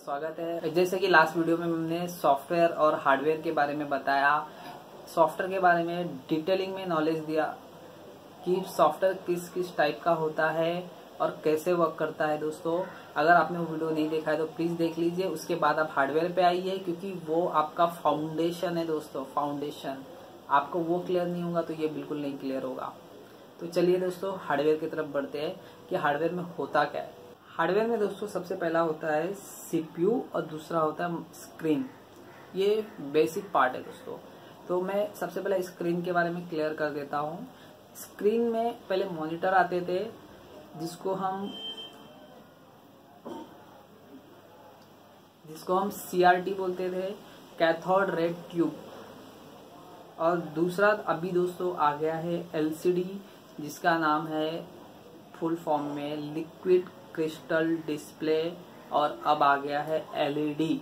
स्वागत है। जैसे कि लास्ट वीडियो में हमने सॉफ्टवेयर और हार्डवेयर के बारे में बताया, सॉफ्टवेयर के बारे में डिटेलिंग में नॉलेज दिया कि सॉफ्टवेयर किस किस टाइप का होता है और कैसे वर्क करता है। दोस्तों, अगर आपने वो वीडियो नहीं देखा है तो प्लीज देख लीजिए, उसके बाद आप हार्डवेयर पे आइए, क्योंकि वो आपका फाउंडेशन है दोस्तों, फाउंडेशन। आपको वो क्लियर नहीं होगा तो ये बिल्कुल नहीं क्लियर होगा। तो चलिए दोस्तों हार्डवेयर की तरफ बढ़ते हैं कि हार्डवेयर में होता क्या है। हार्डवेयर में दोस्तों सबसे पहला होता है सीपीयू और दूसरा होता है स्क्रीन। ये बेसिक पार्ट है दोस्तों। तो मैं सबसे पहले स्क्रीन के बारे में क्लियर कर देता हूँ। स्क्रीन में पहले मॉनिटर आते थे जिसको हम सीआरटी बोलते थे, कैथोड रे ट्यूब। और दूसरा अभी दोस्तों आ गया है एलसीडी, जिसका नाम है फुल फॉर्म में लिक्विड क्रिस्टल डिस्प्ले, और अब आ गया है एलईडी।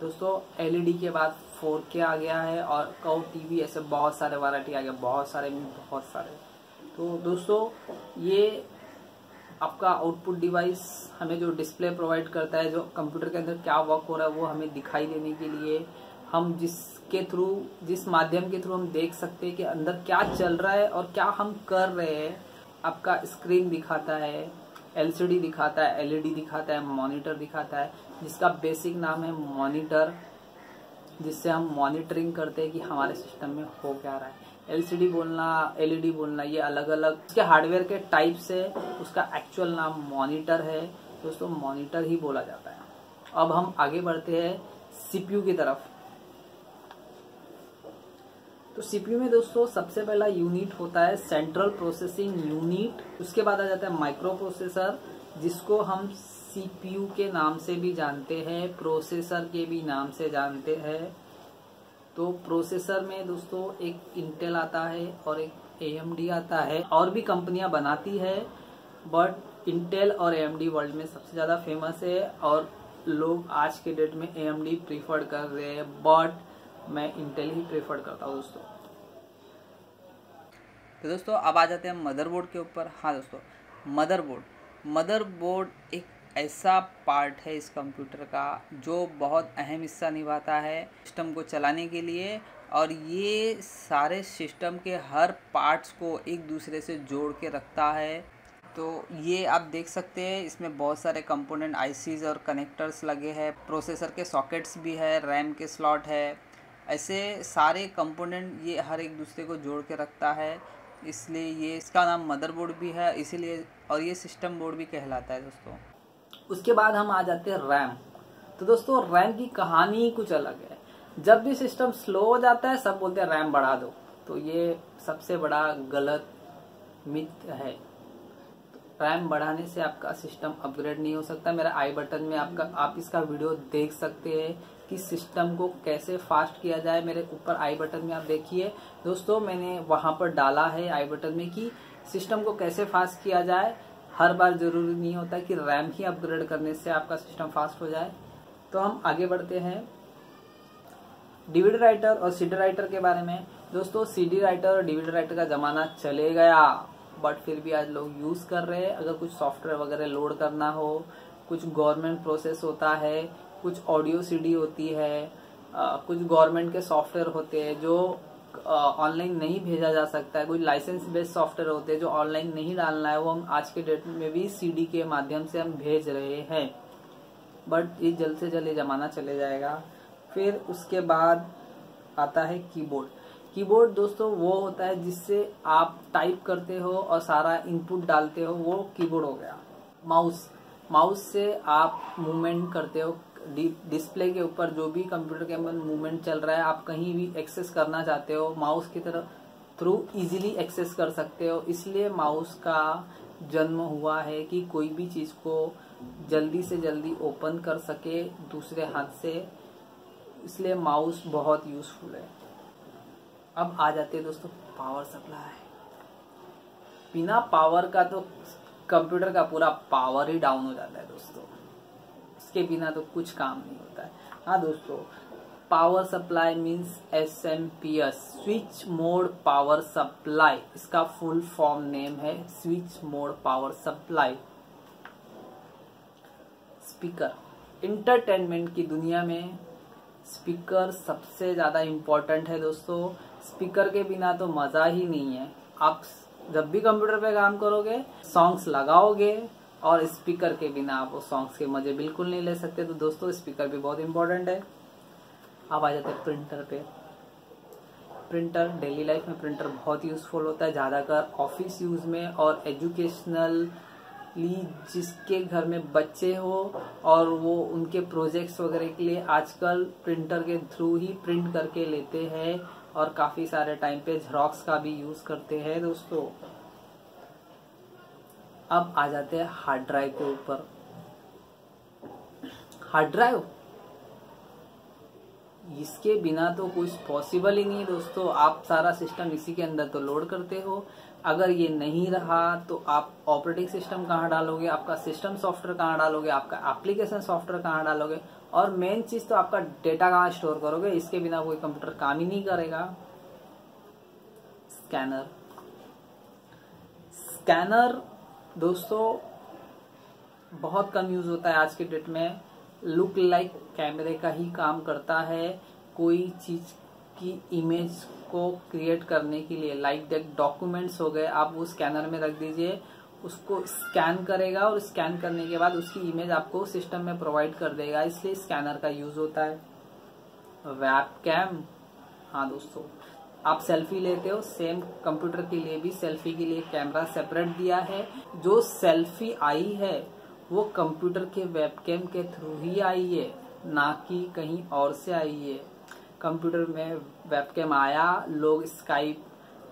दोस्तों एलईडी के बाद 4K आ गया है और कर्व टीवी, ऐसे बहुत सारे वैरायटी आ गया, बहुत सारे। तो दोस्तों ये आपका आउटपुट डिवाइस हमें जो डिस्प्ले प्रोवाइड करता है, जो कंप्यूटर के अंदर क्या वर्क हो रहा है वो हमें दिखाई देने के लिए, हम जिस माध्यम के थ्रू हम देख सकते हैं कि अंदर क्या चल रहा है और क्या हम कर रहे हैं। आपका स्क्रीन दिखाता है, एलसीडी दिखाता है, एलईडी दिखाता है, मॉनिटर दिखाता है, जिसका बेसिक नाम है मॉनिटर, जिससे हम मॉनिटरिंग करते हैं कि हमारे सिस्टम में हो क्या रहा है। एलसीडी बोलना, एलईडी बोलना, ये अलग अलग उसके हार्डवेयर के टाइप से उसका एक्चुअल नाम मॉनिटर है दोस्तों, मॉनिटर ही बोला जाता है। अब हम आगे बढ़ते हैं सीपीयू की तरफ। तो सीपीयू में दोस्तों सबसे पहला यूनिट होता है सेंट्रल प्रोसेसिंग यूनिट। उसके बाद आ जाता है माइक्रो प्रोसेसर, जिसको हम सीपीयू के नाम से भी जानते हैं, प्रोसेसर के भी नाम से जानते हैं। तो प्रोसेसर में दोस्तों एक इंटेल आता है और एक एएमडी आता है, और भी कंपनियां बनाती है, बट इंटेल और एएमडी वर्ल्ड में सबसे ज्यादा फेमस है और लोग आज के डेट में एएमडी प्रीफर कर रहे हैं, बट मैं इंटेल ही प्रेफर करता हूँ दोस्तों। तो दोस्तों अब आ जाते हैं मदरबोर्ड के ऊपर। हाँ दोस्तों, मदरबोर्ड एक ऐसा पार्ट है इस कंप्यूटर का जो बहुत अहम हिस्सा निभाता है सिस्टम को चलाने के लिए, और ये सारे सिस्टम के हर पार्ट्स को एक दूसरे से जोड़ के रखता है। तो ये आप देख सकते हैं, इसमें बहुत सारे कंपोनेंट आईसीज और कनेक्टर्स लगे हैं, प्रोसेसर के सॉकेट्स भी है, रैम के स्लॉट है, ऐसे सारे कंपोनेंट ये हर एक दूसरे को जोड़ के रखता है, इसलिए ये इसका नाम मदरबोर्ड भी है, इसीलिए, और ये सिस्टम बोर्ड भी कहलाता है दोस्तों। उसके बाद हम आ जाते हैं रैम। तो दोस्तों रैम की कहानी कुछ अलग है। जब भी सिस्टम स्लो हो जाता है सब बोलते हैं रैम बढ़ा दो, तो ये सबसे बड़ा गलत मिथ है। रैम बढ़ाने से आपका सिस्टम अपग्रेड नहीं हो सकता। मेरा आई बटन में आप इसका वीडियो देख सकते हैं कि सिस्टम को कैसे फास्ट किया जाए। मेरे ऊपर आई बटन में आप देखिए दोस्तों, मैंने वहां पर डाला है आई बटन में कि सिस्टम को कैसे फास्ट किया जाए। हर बार जरूरी नहीं होता कि रैम ही अपग्रेड करने से आपका सिस्टम फास्ट हो जाए। तो हम आगे बढ़ते हैं डीवीडी राइटर और सीडी राइटर के बारे में। दोस्तों सीडी राइटर और डीवीडी राइटर का जमाना चले गया, बट फिर भी आज लोग यूज कर रहे हैं। अगर कुछ सॉफ्टवेयर वगैरह लोड करना हो, कुछ गवर्नमेंट प्रोसेस होता है, कुछ ऑडियो सीडी होती है, कुछ गवर्नमेंट के सॉफ्टवेयर होते हैं जो ऑनलाइन नहीं भेजा जा सकता है, कुछ लाइसेंस बेस्ड सॉफ्टवेयर होते हैं जो ऑनलाइन नहीं डालना है, वो हम आज के डेट में भी सीडी के माध्यम से हम भेज रहे हैं। बट ये जल्द से जल्द ये जमाना चले जाएगा। फिर उसके बाद आता है कीबोर्ड। कीबोर्ड दोस्तों वो होता है जिससे आप टाइप करते हो और सारा इनपुट डालते हो, वो कीबोर्ड हो गया। माउस से आप मूवमेंट करते हो, डिस्प्ले के ऊपर जो भी कंप्यूटर के अंदर मूवमेंट चल रहा है, आप कहीं भी एक्सेस करना चाहते हो, माउस की तरफ थ्रू इजीली एक्सेस कर सकते हो। इसलिए माउस का जन्म हुआ है कि कोई भी चीज को जल्दी से जल्दी ओपन कर सके दूसरे हाथ से, इसलिए माउस बहुत यूजफुल है। अब आ जाते हैं दोस्तों पावर सप्लाई। बिना पावर का तो कंप्यूटर का पूरा पावर ही डाउन हो जाता है दोस्तों, इसके बिना तो कुछ काम नहीं होता है। हाँ दोस्तों, power supply means SMPS, switch mode power supply. इसका फुल फॉर्म नेम है switch mode power supply. Speaker. Entertainment की दुनिया में स्पीकर सबसे ज़्यादा इम्पोर्टेंट है दोस्तों। स्पीकर के बिना तो मज़ा ही नहीं है। आप जब भी कंप्यूटर पे काम करोगे, सॉन्ग्स लगाओगे और स्पीकर के बिना आप वो सॉन्ग्स के मज़े बिल्कुल नहीं ले सकते। तो दोस्तों स्पीकर भी बहुत इम्पोर्टेंट है। अब आ जाते हैं प्रिंटर पे। प्रिंटर डेली लाइफ में प्रिंटर बहुत यूज़फुल होता है, ज़्यादातर ऑफिस यूज़ में और एजुकेशनली जिसके घर में बच्चे हो और वो उनके प्रोजेक्ट्स वगैरह के लिए आजकल प्रिंटर के थ्रू ही प्रिंट करके लेते हैं और काफ़ी सारे टाइम पे जेरॉक्स का भी यूज़ करते हैं दोस्तों। अब आ जाते हैं हार्ड ड्राइव के ऊपर। हार्ड ड्राइव, इसके बिना तो कुछ पॉसिबल ही नहीं है दोस्तों। आप सारा सिस्टम इसी के अंदर तो लोड करते हो। अगर ये नहीं रहा तो आप ऑपरेटिंग सिस्टम कहाँ डालोगे, आपका सिस्टम सॉफ्टवेयर कहाँ डालोगे, आपका एप्लीकेशन सॉफ्टवेयर कहाँ डालोगे, और मेन चीज तो आपका डेटा कहाँ स्टोर करोगे। इसके बिना कोई कंप्यूटर काम ही नहीं करेगा। स्कैनर, स्कैनर दोस्तों बहुत कम यूज होता है आज के डेट में। लुक लाइक कैमरे का ही काम करता है। कोई चीज की इमेज को क्रिएट करने के लिए, लाइक डॉक्यूमेंट्स हो गए, आप वो स्कैनर में रख दीजिए, उसको स्कैन करेगा और स्कैन करने के बाद उसकी इमेज आपको सिस्टम में प्रोवाइड कर देगा, इसलिए स्कैनर का यूज होता है। वेबकैम, हाँ दोस्तों आप सेल्फी लेते हो, सेम कंप्यूटर के लिए भी सेल्फी के लिए कैमरा सेपरेट दिया है। जो सेल्फी आई है वो कंप्यूटर के वेबकैम के थ्रू ही आई है, ना कि कहीं और से आई है। कंप्यूटर में वेबकैम आया, लोग स्काइप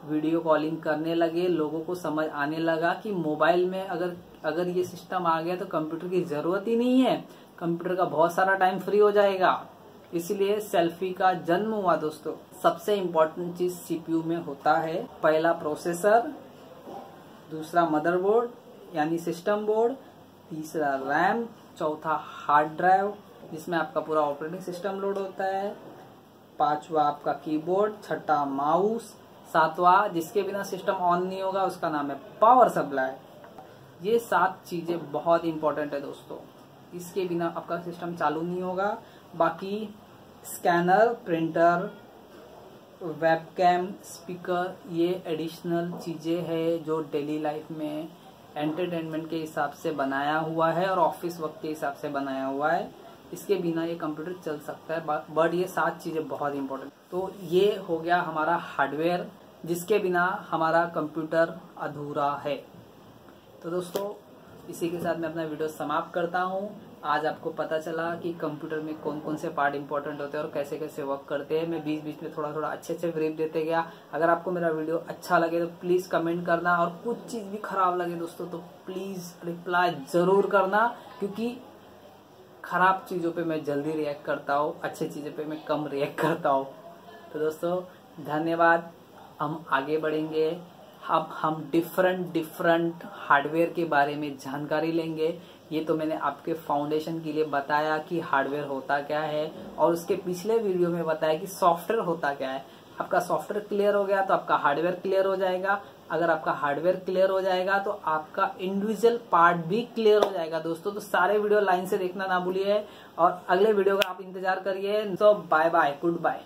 वीडियो कॉलिंग करने लगे, लोगों को समझ आने लगा कि मोबाइल में अगर ये सिस्टम आ गया तो कंप्यूटर की जरूरत ही नहीं है, कंप्यूटर का बहुत सारा टाइम फ्री हो जाएगा। इसलिए सेल्फी का जन्म हुआ दोस्तों। सबसे इम्पोर्टेंट चीज सीपीयू में होता है, पहला प्रोसेसर, दूसरा मदरबोर्ड यानी सिस्टम बोर्ड, तीसरा रैम, चौथा हार्ड ड्राइव जिसमें आपका पूरा ऑपरेटिंग सिस्टम लोड होता है, पांचवा आपका कीबोर्ड, छठा माउस, सातवां जिसके बिना सिस्टम ऑन नहीं होगा उसका नाम है पावर सप्लाई। ये 7 चीजें बहुत इंपॉर्टेंट है दोस्तों, इसके बिना आपका सिस्टम चालू नहीं होगा। बाकी स्कैनर, प्रिंटर, वेबकैम, स्पीकर ये एडिशनल चीजें हैं जो डेली लाइफ में एंटरटेनमेंट के हिसाब से बनाया हुआ है और ऑफिस वर्क के हिसाब से बनाया हुआ है। इसके बिना ये कंप्यूटर चल सकता है, बट ये 7 चीजें बहुत इंपॉर्टेंट। तो ये हो गया हमारा हार्डवेयर जिसके बिना हमारा कंप्यूटर अधूरा है। तो दोस्तों इसी के साथ मैं अपना वीडियो समाप्त करता हूँ। आज आपको पता चला कि कंप्यूटर में कौन कौन से पार्ट इंपॉर्टेंट होते हैं और कैसे कैसे वर्क करते हैं। मैं बीच बीच में थोड़ा थोड़ा अच्छे से ब्रीफ देते गया। अगर आपको मेरा वीडियो अच्छा लगे तो प्लीज कमेंट करना, और कुछ चीज भी खराब लगे दोस्तों तो प्लीज रिप्लाई जरूर करना, क्योंकि खराब चीजों पे मैं जल्दी रिएक्ट करता हूँ, अच्छी चीजों पे मैं कम रिएक्ट करता हूँ। तो दोस्तों धन्यवाद। हम आगे बढ़ेंगे, अब हम डिफरेंट हार्डवेयर के बारे में जानकारी लेंगे। ये तो मैंने आपके फाउंडेशन के लिए बताया कि हार्डवेयर होता क्या है, और उसके पिछले वीडियो में बताया कि सॉफ्टवेयर होता क्या है। आपका सॉफ्टवेयर क्लियर हो गया तो आपका हार्डवेयर क्लियर हो जाएगा। अगर आपका हार्डवेयर क्लियर हो जाएगा तो आपका इंडिविजुअल पार्ट भी क्लियर हो जाएगा दोस्तों। तो सारे वीडियो लाइन से देखना ना भूलिए और अगले वीडियो का आप इंतजार करिए। तो बाय बाय, गुड बाय।